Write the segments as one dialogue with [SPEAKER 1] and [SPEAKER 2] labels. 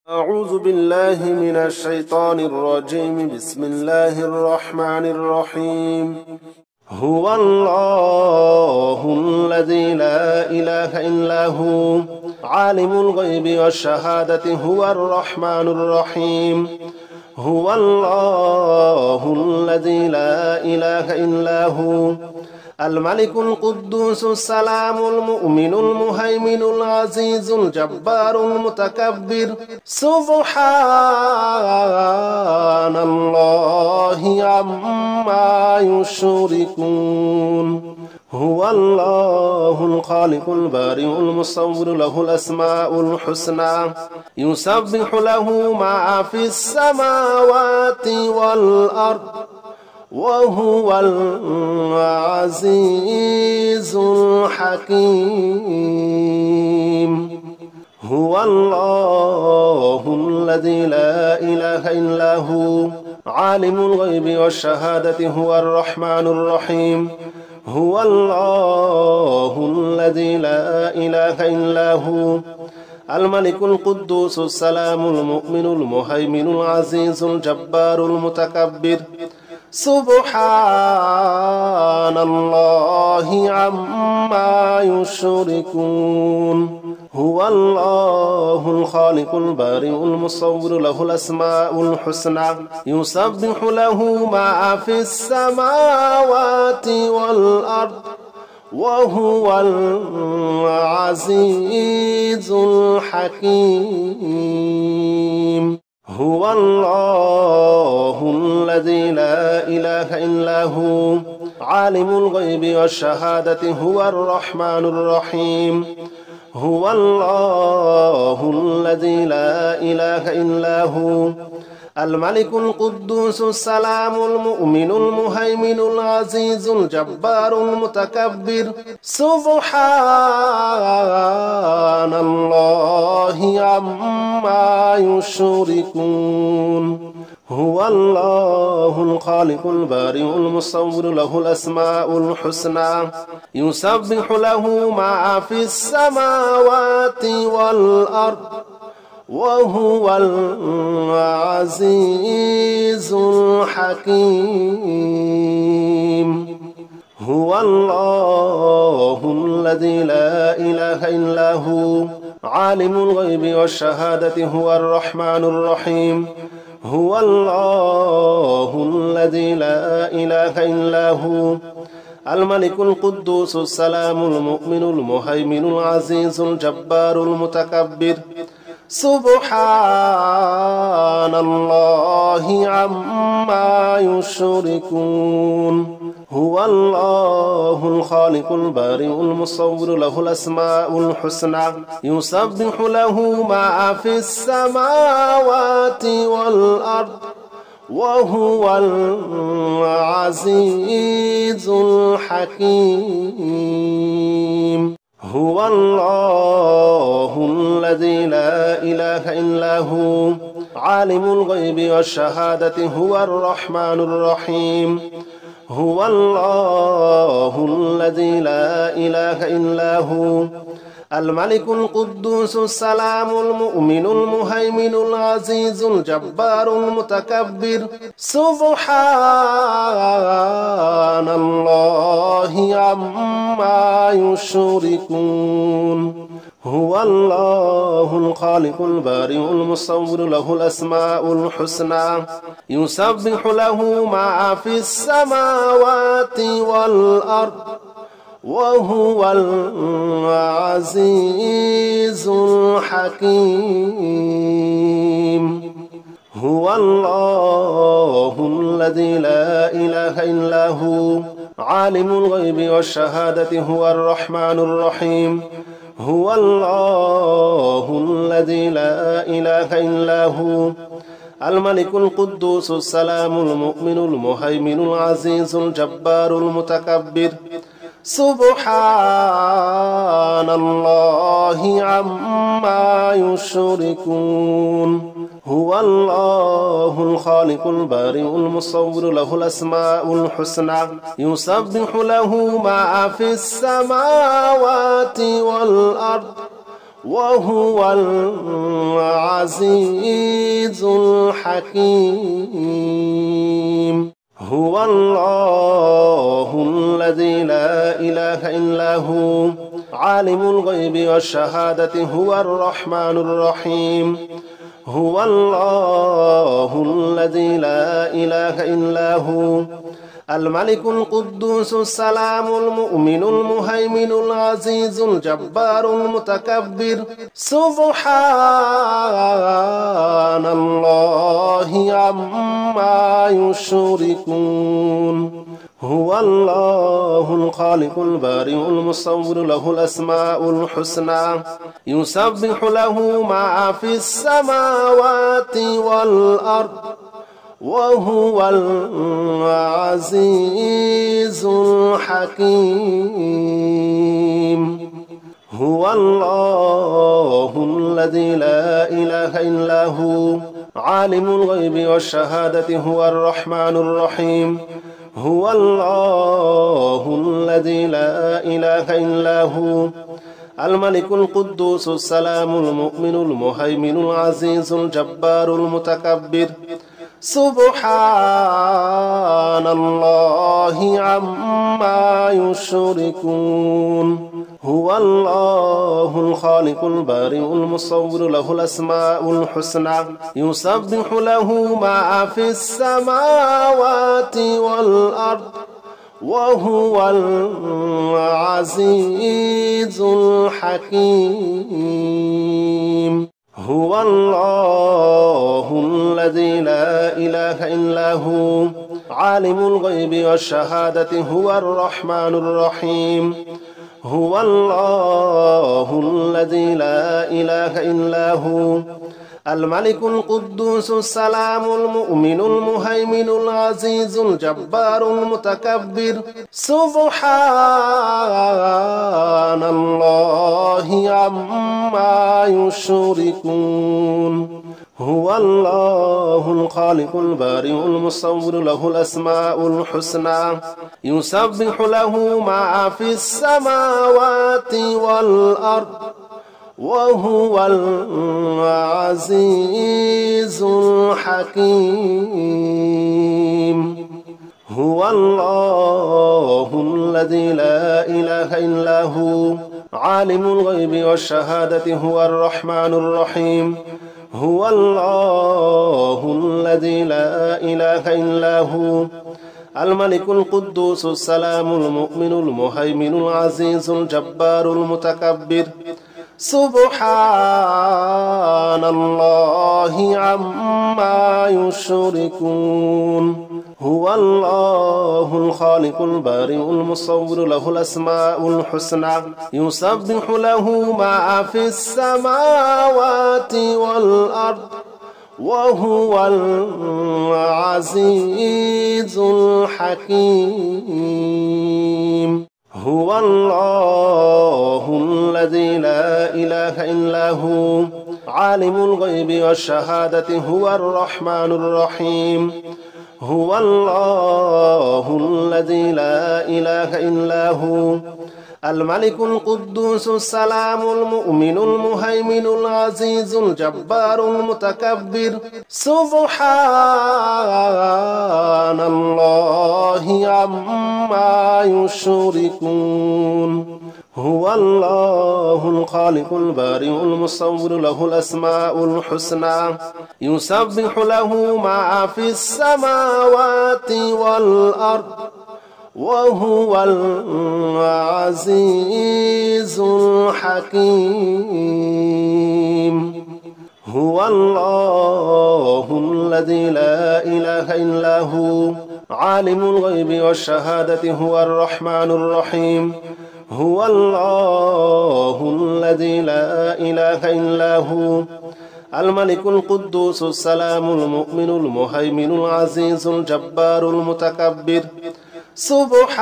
[SPEAKER 1] أعوذ بالله من الشيطان الرجيم. بسم الله الرحمن الرحيم. هو الله الذي لا إله إلا هو عالم الغيب والشهادة هو الرحمن الرحيم. هو الله الذي لا إله إلا هو الملك القدوس السلام المؤمن المهيمن العزيز الجبار المتكبر. سبحان الله عما يشركون. هو الله الخالق البارئ المصور له الأسماء الحسنى يسبح له ما في السماوات والأرض وهو العزيز الحكيم. هو الله الذي لا إله إلا هو عالم الغيب والشهادة هو الرحمن الرحيم. هو الله الذي لا إله إلا هو الملك القدوس السلام المؤمن المهيمن العزيز الجبار المتكبر. سبحان الله عما يشركون. هو الله الخالق البارئ المصور له الأسماء الحسنى يسبح له ما في السماوات والأرض وهو العزيز الحكيم. هو الله الذي لا إله إلا هو عالم الغيب والشهادة هو الرحمن الرحيم. هو الله الذي لا إله إلا هو الملك القدوس السلام المؤمن المهيمن العزيز الجبار المتكبر. سبحان الله عما يشركون. هو الله الخالق البارئ المصور له الأسماء الحسنى يسبح له ما في السماوات والأرض وهو العزيز الحكيم. هو الله الذي لا إله إلا هو عالم الغيب والشهادة هو الرحمن الرحيم. هو الله الذي لا إله إلا هو الملك القدوس السلام المؤمن المهيمن العزيز الجبار المتكبر. سبحان الله عما يشركون. هو الله الخالق البارئ المصور له الأسماء الحسنى يسبح له ما في السماوات والأرض وهو العزيز الحكيم. هو الله الذي لا إله إلا هو عالم الغيب والشهادة هو الرحمن الرحيم. هو الله الذي لا إله إلا هو الملك القدوس السلام المؤمن المهيمن العزيز الجبار المتكبر. سبحان الله عما يشركون. هو الله الخالق البارئ المصور له الأسماء الحسنى يسبح له ما في السماوات والأرض وهو العزيز الحكيم. هو الله الذي لا إله إلا هو عالم الغيب والشهادة هو الرحمن الرحيم. هو الله الذي لا إله إلا هو الملك القدوس السلام المؤمن المهيمن العزيز الجبار المتكبر. سبحان الله عما يشركون. هو الله الخالق البارئ المصور له الأسماء الحسنى يسبح له ما في السماوات والأرض وهو العزيز الحكيم. هو الله الذي لا إله إلا هو عالم الغيب والشهادة هو الرحمن الرحيم. هو الله الذي لا إله إلا هو الملك القدوس السلام المؤمن المهيمن العزيز الجبار المتكبر. سبحان الله عما يشركون. هو الله الخالق البارئ المصور له الأسماء الحسنى يسبح له ما في السماوات والأرض وهو العزيز الحكيم. هو الله الذي لا إله إلا هو عالم الغيب والشهادة هو الرحمن الرحيم. هو الله الذي لا إله إلا هو الملك القدوس السلام المؤمن المهيمن العزيز الجبار المتكبر. سبحان الله عما يشركون. هو الله الخالق البارئ المصور له الأسماء الحسنى يسبح له ما في السماوات والأرض وهو العزيز الحكيم. هو الله الذي لا إله إلا هو عالم الغيب والشهادة هو الرحمن الرحيم. هو الله الذي لا إله إلا هو الملك القدوس السلام المؤمن المهيمن العزيز الجبار المتكبر. سبحان الله عما يشركون. هو الله الخالق البارئ المصور له الأسماء الحسنى يسبح له ما في السماوات والأرض وهو العزيز الحكيم. هو الله الذي لا إله إلا هو عالم الغيب والشهادة هو الرحمن الرحيم. هو الله الذي لا إله إلا هو الملك القدوس السلام المؤمن المهيمن العزيز الجبار المتكبر. سبحان الله عما يشركون. هو الله الخالق البارئ المصور له الأسماء الحسنى يسبح له ما في السماوات والأرض وهو العزيز الحكيم. هو الله الذي لا إله إلا هو عالم الغيب والشهادة هو الرحمن الرحيم. هو الله الذي لا إله إلا هو الملك القدوس السلام المؤمن المهيمن العزيز الجبار المتكبر. سبحان الله عما يشركون. هو الله الخالق البارئ المصور له الأسماء الحسنى يسبح له ما في السماوات والأرض وهو العزيز الحكيم. هو الله الذي لا إله إلا هو عالم الغيب والشهادة هو الرحمن الرحيم. هو الله الذي لا إله إلا هو الملك القدوس السلام المؤمن المهيمن العزيز الجبار المتكبر. سبحان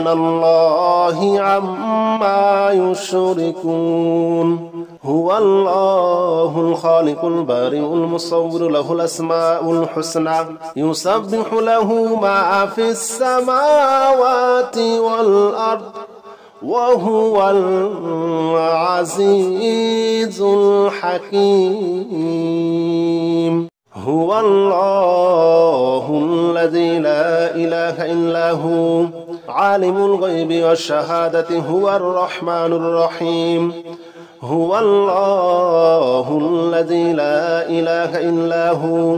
[SPEAKER 1] الله عما يشركون. هو الله الخالق البارئ المصور له الأسماء الحسنى يسبح له ما في السماوات والأرض وهو العزيز الحكيم هو الله الذي لا إله إلا هو عالم الغيب والشهادة هو الرحمن الرحيم هو الله الذي لا إله إلا هو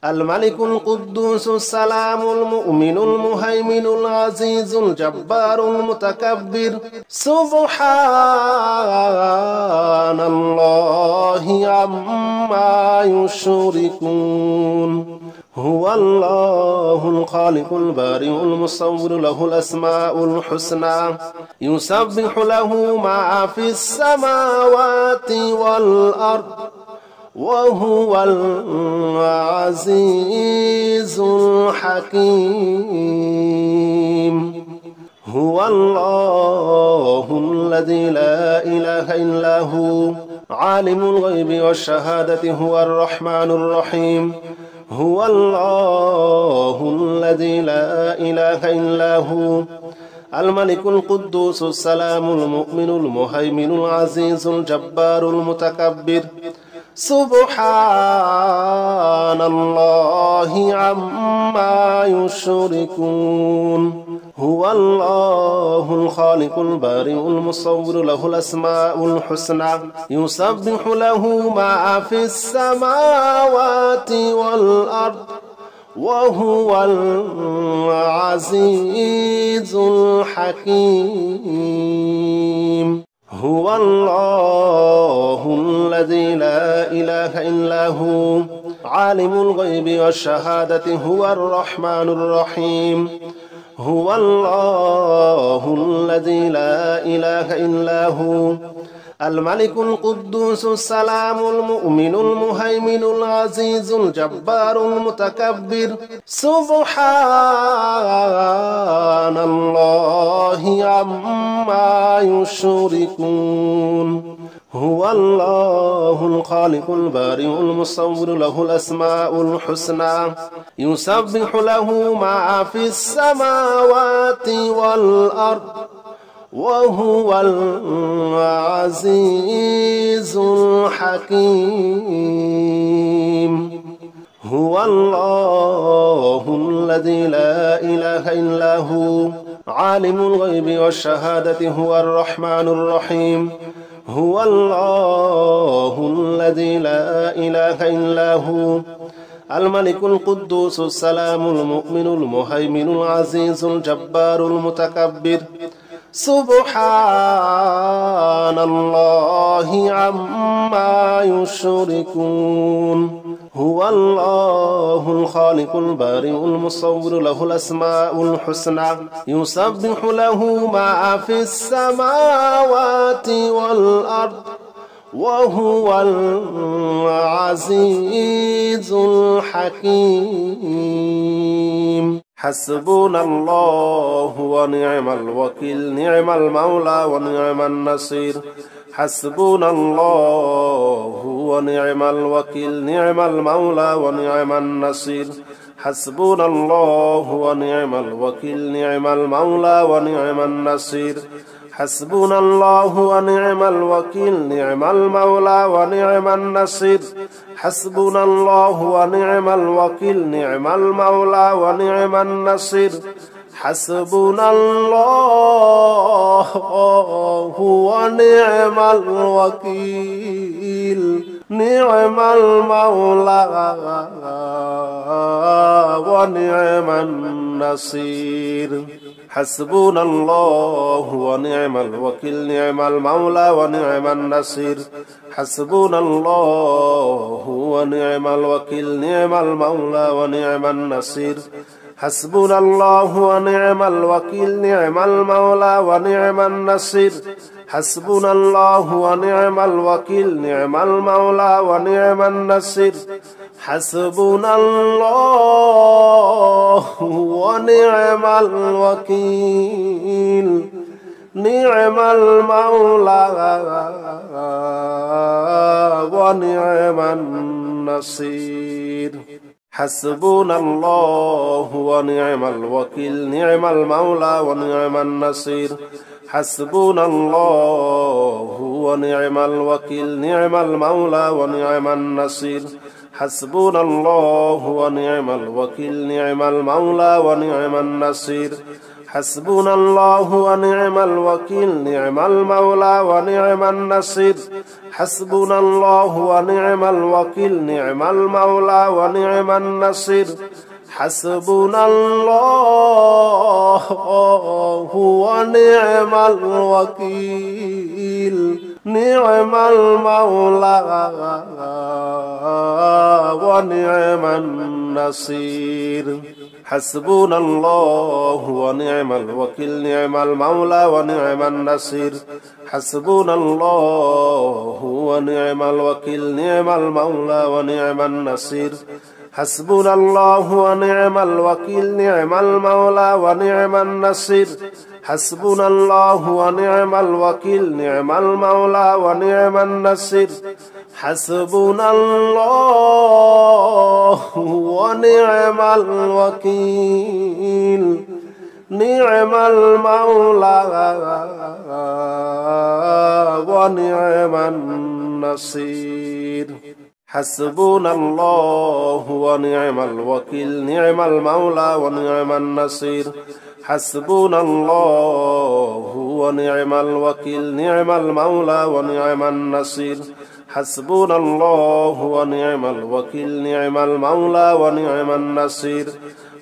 [SPEAKER 1] الملك القدوس السلام المؤمن المهيمن العزيز الجبار المتكبر سبحان الله عما يشركون هو الله الخالق البارئ المصور له الأسماء الحسنى يسبح له ما في السماوات والأرض وهو العزيز الحكيم هو الله الذي لا إله إلا هو عالم الغيب والشهادة هو الرحمن الرحيم هو الله الذي لا إله إلا هو الملك القدوس السلام المؤمن المهيمن العزيز الجبار المتكبر سبحان الله عما يشركون هو الله الخالق البارئ المصور له الأسماء الحسنى يسبح له ما في السماوات والأرض وهو العزيز الحكيم هو الله الذي لا إله إلا هو عالم الغيب والشهادة هو الرحمن الرحيم هو الله الذي لا إله إلا هو الملك القدوس السلام المؤمن المهيمن العزيز الجبار المتكبر سبحان الله عما يشركون هو الله الخالق البارئ المصور له الأسماء الحسنى يسبح له ما في السماوات والأرض وهو العزيز الحكيم هو الله الذي لا إله إلا هو عالم الغيب والشهادة هو الرحمن الرحيم هو الله الذي لا إله إلا هو الملك القدوس السلام المؤمن المهيمن العزيز الجبار المتكبر سبحان الله عما يشركون هو الله الخالق البارئ المصور له الأسماء الحسنى يسبح له ما في السماوات والأرض وهو العزيز الحكيم حسبنا الله ونعم الوكيل نعم المولى ونعم النصير حسبنا الله ونعم الوكيل نعم المولى ونعم النصير حسبنا الله ونعم الوكيل نعم المولى ونعم النصير حسبنا الله ونعم الوكيل نعم المولى ونعم النصير حسبنا الله ونعم الوكيل نعم المولى ونعم النصير حسبنا الله ونعم الوكيل نعم المولى ونعم النصير حسبنا الله ونعم الوكيل نعم المولى ونعم النصير حسبنا الله ونعم الوكيل نعم المولى ونعم النصير حسبنا الله ونعم الوكيل نعم المولى ونعم النصير حسبنا الله ونعم الوكيل نعم المولى ونعم النصير حسبنا الله ونعم الوكيل نعم المولى ونعم النصير حسبنا الله ونعم الوكيل نعم المولى ونعم النصير حسبنا الله ونعم الوكيل نعم المولى ونعم النصير حسبنا الله ونعم الوكيل نعم المولى ونعم النصير حسبنا الله ونعم الوكيل نعم المولى ونعم النصير حسبنا الله ونعم الوكيل نعم المولى ونعم النصير حسبنا الله ونعم الوكيل نعم المولى ونعم النصير حسبنا الله ونعم الوكيل نعم المولى ونعم النصير حسبنا الله ونعم الوكيل نعم المولى ونعم النصير حسبنا الله ونعم الوكيل نعم المولى ونعم النصير حسبنا الله ونعم الوكيل نعم المولى ونعم النصير حسبنا الله ونعم الوكيل نعم المولى ونعم النصير حسبنا الله ونعم الوكيل نعم المولى ونعم النصير حسبنا الله ونعم الوكيل نعم المولى ونعم النصير حسبنا الله ونعم الوكيل نعم المولى ونعم النصير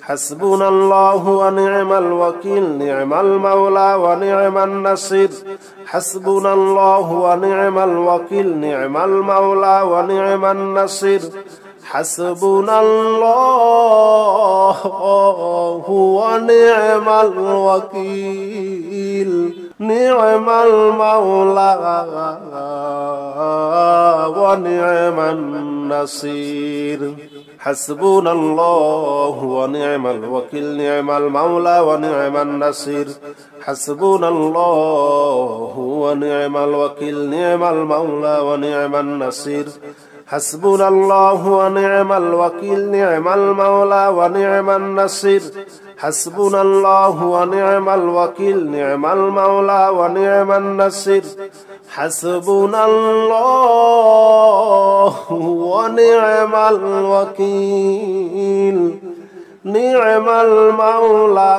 [SPEAKER 1] حسبنا الله ونعم الوكيل نعم المولى ونعم النصير حسبنا الله ونعم الوكيل نعم المولى ونعم النصير حسبنا الله ونعم الوكيل نعم المولى ونعم النصير حسبنا الله ونعم الوكيل نعم المولى ونعم النصير حسبنا الله ونعم الوكيل نعم المولى ونعم النصير حسبنا الله ونعم الوكيل نعم المولى ونعم النصير حسبنا الله ونعم الوكيل نعم المولى ونعم النصير حسبنا الله ونعم الوكيل نعم المولى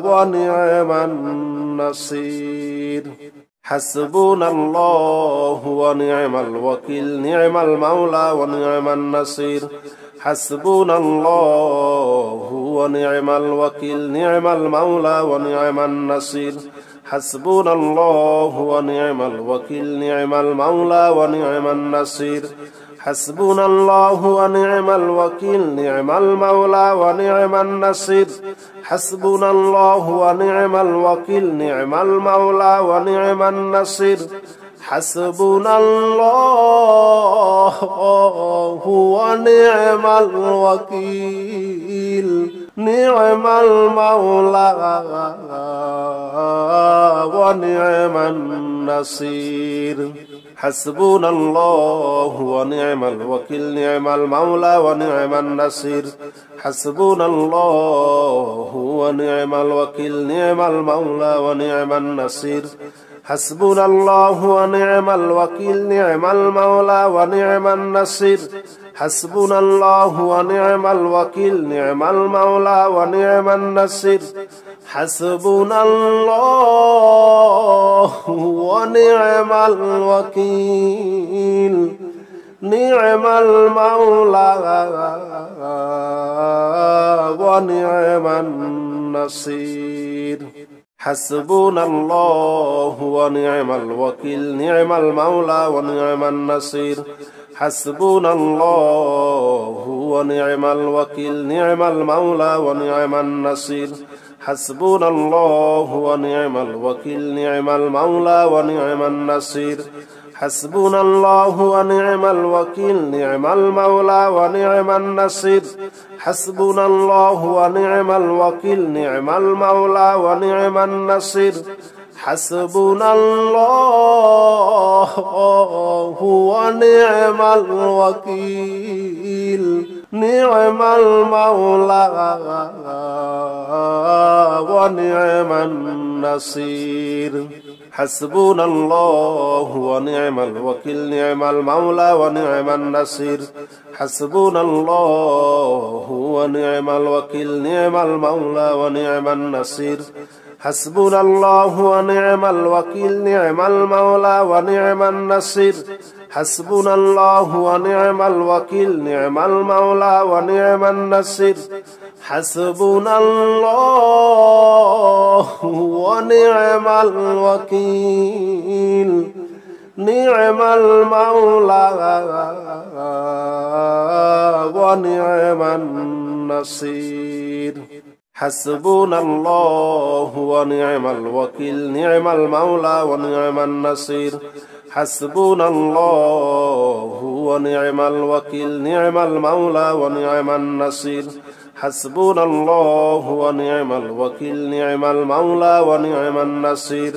[SPEAKER 1] ونعم النصير حسبنا الله ونعم الوكيل نعم المولى ونعم النصير حسبنا الله ونعم الوكيل نعم المولى ونعم النصير حسبنا الله ونعم الوكيل نعم المولى ونعم النصير حسبنا الله ونعم الوكيل نعم المولى ونعم النصير حسبنا الله ونعم الوكيل نعم المولى ونعم النصير حسبنا الله ونعم الوكيل نعم المولى ونعم النصير حسبنا الله ونعم الوكيل نعم المولى ونعم النصير حسبنا الله ونعم الوكيل نعم المولى ونعم النصير حسبنا الله ونعم الوكيل نعم المولى ونعم النصير حسبنا الله ونعم الوكيل نعم المولى ونعم النصير حسبنا الله ونعم الوكيل نعم المولى ونعم النصير حسبنا الله ونعم الوكيل نعم المولى ونعم النصير حسبنا الله ونعم الوكيل نعم المولى ونعم النصير حسبنا الله ونعم الوكيل نعم المولى ونعم النصير حسبنا الله ونعم الوكيل نعم المولى ونعم النصير حسبنا الله ونعم الوكيل نعم المولى ونعم النصير হাসবুনাল্লাহু ওয়া নি'মাল ওয়াকিল নি'মাল মাওলা ওয়া নি'মান নাসির হাসবুনাল্লাহু ওয়া নি'মাল ওয়াকিল নি'মাল মাওলা ওয়া নি'মান নাসির হাসবুনাল্লাহু ওয়া নি'মাল ওয়াকিল নি'মাল মাওলা ওয়া নি'মান নাসির হাসবুনাল্লাহু ওয়া নি'মাল ওয়াকিল নি'মাল মাওলা ওয়া নি'মান নাসির হাসবুনাল্লাহু ওয়া নি'মাল ওয়াকিল নি'মাল মাওলা ওয়া নি'মান নাসির হাসবুনাল্লাহু ওয়া নি'মাল ওয়াকিল নি'মাল মাওলা ওয়া নি'মান নাসির হাসবুনাল্লাহু ওয়া নি'মাল ওয়াকিল নি'মাল মাওলা ওয়া নি'মান নাসির হাসবুনাল্লাহু ওয়া নি'মাল ওয়াকিল নি'মাল মাওলা ওয়া নি'মান নাসির হাসবুনাল্লাহু ওয়া নি'মাল ওয়াকিল নি'মাল মাওলা ওয়া নি'মান নাসির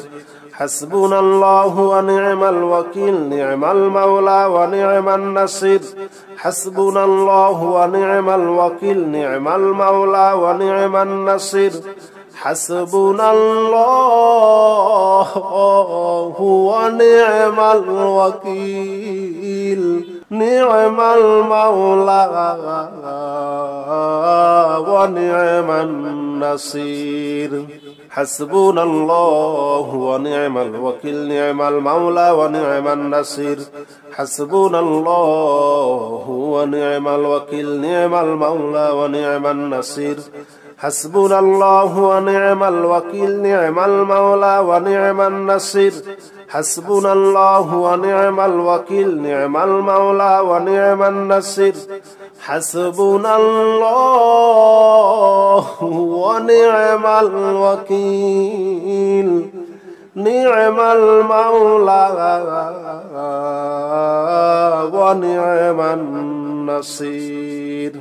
[SPEAKER 1] হাসবুনাল্লাহু ওয়া নি'মাল ওয়াকিল নি'মাল মাওলা ওয়া নি'মান নাসির হাসবুনাল্লাহু ওয়া নি'মাল ওয়াকিল নি'মাল মাওলা ওয়া নি'মান নাসির হাসবুনাল্লাহু ওয়া নি'মাল ওয়াকিল নি'মাল মাওলা ওয়া নি'মান নাসির হাসবুনাল্লাহু ওয়া নি'মাল ওয়াকিল নি'মাল মাওলা ওয়া নি'মান নাসির হাসবুনাল্লাহু ওয়া নি'মাল ওয়াকিল নি'মাল মাওলা ওয়া নি'মান নাসির হাসবুনাল্লাহু ওয়া নি'মাল ওয়াকিল নি'মাল মাওলা ওয়া নি'মান নাসির হাসবুনাল্লাহু ওয়া নি'মাল ওয়াকিল নি'মাল মাওলা ওয়া নি'মান নাসির হাসবুনাল্লাহু ওয়া নি'মাল ওয়াকিল নি'মাল মাওলা ওয়া নি'মান নাসির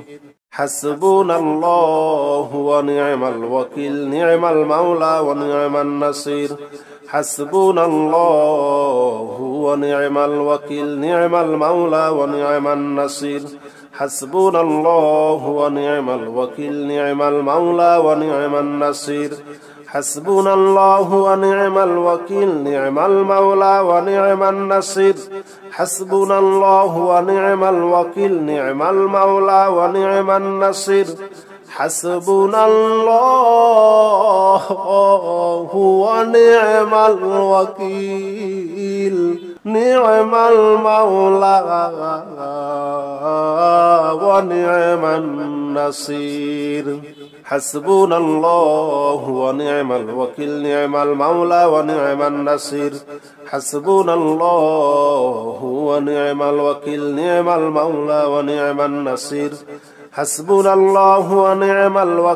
[SPEAKER 1] হাসবুনাল্লাহু ওয়া নি'মাল ওয়াকিল নি'মাল মাওলা ওয়া নি'মান নাসির হাসবুনাল্লাহু ওয়া নি'মাল ওয়াকিল নি'মাল মাওলা ওয়া নি'মান নাসির হাসবুনাল্লাহু ওয়া নি'মাল ওয়াকিল নি'মাল মাওলা ওয়া নি'মান নাসির হাসবুনাল্লাহু ওয়া নি'মাল ওয়াকিল নি'মাল মাওলা ওয়া নি'মান নাসির হাসবুনাল্লাহু ওয়া নি'মাল ওয়াকিল নি'মাল মাওলা ওয়া নি'মান নাসির হাসবুনাল্লাহু ওয়া নি'মাল ওয়াকিল নি'মাল মাওলা ওয়া নি'মান নাসির হাসবুনাল্লাহু ওয়া নি'মাল ওয়াকিল নি'মাল মাওলা ওয়া নি'মান নাসির হাসবুনাল্লাহু ওয়া নি'মাল ওয়াকিল নি'মাল মাওলা ওয়া নি'মান নাসির হাসবুনাল্লাহু ওয়া নি'মাল ওয়াকিল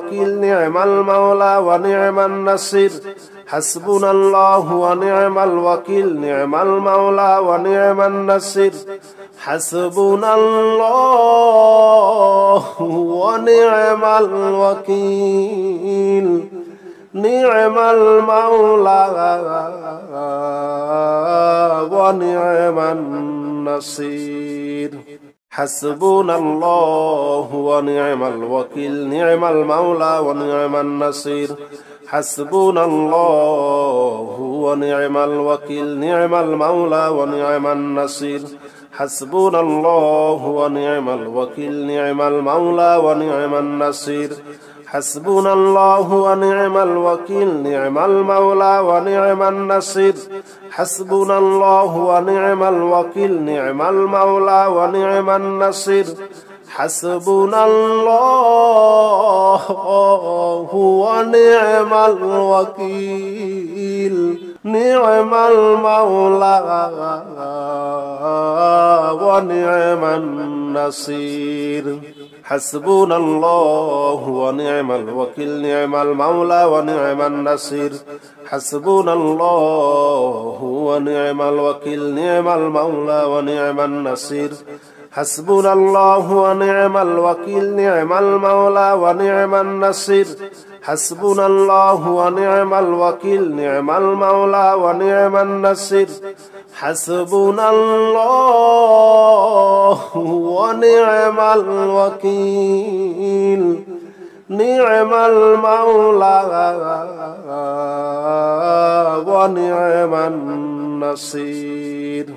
[SPEAKER 1] নি'মাল মাওলা ওয়া নি'মান নাসির হাসবুনাল্লাহু ওয়া নি'মাল ওয়াকিল নি'মাল মাওলা ওয়া নি'মান নাসির হাসবুনাল্লাহু ওয়া নি'মাল ওয়াকিল নি'মাল মাওলা ওয়া নি'মান নাসির হাসবুনাল্লাহু ওয়া নি'মাল ওয়াকিল নি'মাল মাওলা ওয়া নি'মান নাসির হাসবুনাল্লাহু ওয়া নি'মাল ওয়াকিল নি'মাল মাওলা ওয়া নি'মান নাসির হাসবুনাল্লাহু ওয়া নি'মাল ওয়াকিল নি'মাল মাওলা ওয়া নি'মান নাসির হাসবুনাল্লাহু ওয়া নি'মাল ওয়াকিল নি'মাল মাওলা ওয়া নি'মান নাসির হাসবুনাল্লাহু ওয়া নি'মাল ওয়াকিল নি'মাল মাওলা ওয়া নি'মান নাসির হাসবুনাল্লাহু ওয়া নি'মাল ওয়াকিল নি'মাল মাওলা ওয়া নি'মান নাসির হাসবুনাল্লাহু ওয়া নি'মাল ওয়াকিল নি'মাল মাওলা ওয়া নি'মান নাসির হাসবুনাল্লাহু ওয়া নি'মাল ওয়াকিল নি'মাল মাওলা ওয়া নি'মান নাসির হাসবুনাল্লাহু ওয়া নি'মাল ওয়াকিল নি'মাল মাওলা ওয়া নি'মান নাসির হাসবুনাল্লাহু ওয়া নি'মাল ওয়াকিল নি'মাল মাওলা ওয়া নি'মান নাসির হাসবুনাল্লাহু ওয়া নি'মাল ওয়াকিল নি'মাল মাওলা ওয়া নি'মান নাসির।